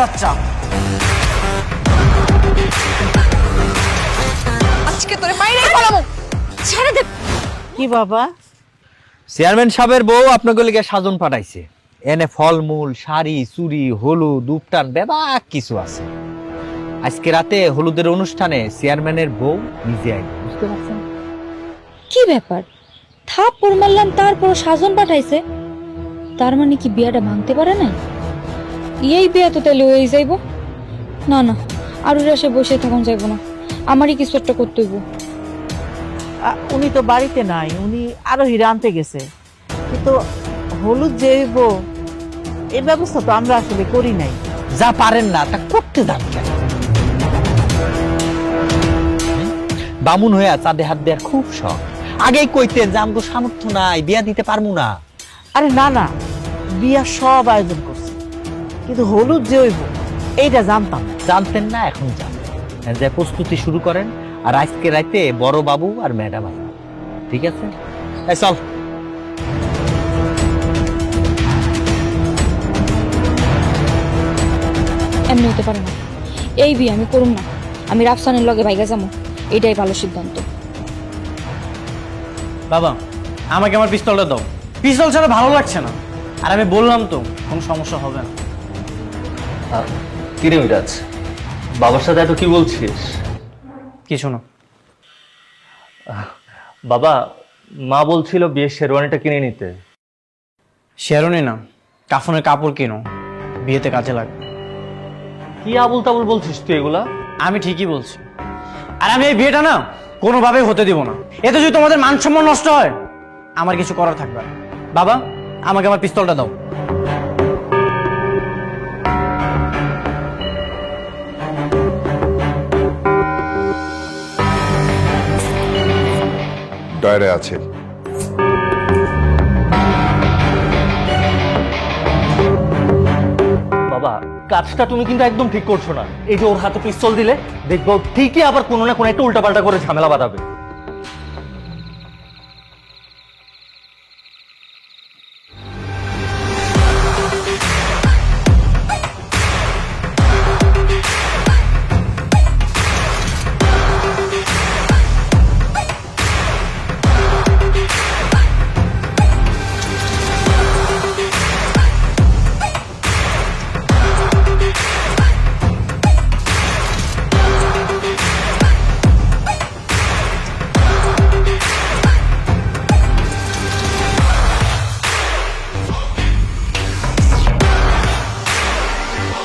বাচ্চা। আজকে তোরে মাইরাই ফেলাবো। ছেড়ে দে। কি বাবা? চেয়ারম্যান সাহেবের বউ আপনাকে লিগে সাজন পাঠাইছে। এনে ফলমূল, শাড়ি, চুড়ি, হলুদ, উপটান বেবাক কিছু আছে। আজকে রাতে হলুদের অনুষ্ঠানে চেয়ারম্যানের বউ নিজে আইবে, বুঝতে পারছেন? কি ব্যাপার? থাপ্পড় মারলাম তারপর সাজন পাঠাইছে, তার মানে কি বিয়াটা ভাঙতে পারে নাই? এই বিয়া তো তাহলে হয়ে যাইব। না না, আর সে বসে থাকুন যাইব না, আমারই কিছু একটা করতে হইব। উনি তো বাড়িতে নাই, উনি আরো হীরা আনতে গেছে। কিন্তু হলুদ যে হইব এই ব্যবস্থা তো আমরা আসলে করি নাই। যা পারেন না তা করতে যান কেন? বামুন হইয়া চাঁদে হাত দেওয়ার খুব শখ। আগেই কইতেন যে আমগো সামর্থ্য নাই, বিয়া দিতে পারবো না। আরে না না, বিয়া সব আয়োজন করছে, কিন্তু হলুদ যে হইব এইটা জানতাম না। জানতেন না, এখন জানেন। যে প্রস্তুতি শুরু করেন, আর আজকে রাতে বড় বাবু আর ম্যাডাম আসবে, ঠিক আছে? এই চল। এমনি হতে পারে না, এই বিয়ে আমি করুম না। আমি রাফসানের লগে ভাইগা যাবো, এটাই ভালো সিদ্ধান্ত। বাবা, আমাকে আমার পিস্তলটা দাও। পিস্তল ছাড়া ভালো লাগছে না। আর আমি বললাম তো কোনো সমস্যা হবে না। কিরে মিরাজ, বাবার সাথে এত কি বলছিস? কিছু না বাবা, মা বলছিল বিয়ের শেরওয়ানিটা কিনে নিতে। শেরনি না, কাফনের কাপড় কিনো, বিয়েতে কাজে লাগবে। কি আবুল তাবুল বলছিস তুই এগুলা? আমি ঠিকই বলছি। আর আমি এই বিয়েটা না কোনোভাবেই হতে দিব না। এতে যদি তোমাদের মান সম্মান নষ্ট হয়, আমার কিছু করার থাকবে না। বাবা, আমাকে আমার পিস্তলটা দাও। ডয়ারে আছে। বাবা, কাজটা তুমি কিন্তু একদম ঠিক করছো না। এই যে ওর হাতে পিস্তল দিলে, দেখবো ঠিকই আবার কোনো না কোনো একটা উল্টাপাল্টা করে ঝামেলা বাঁধাবে।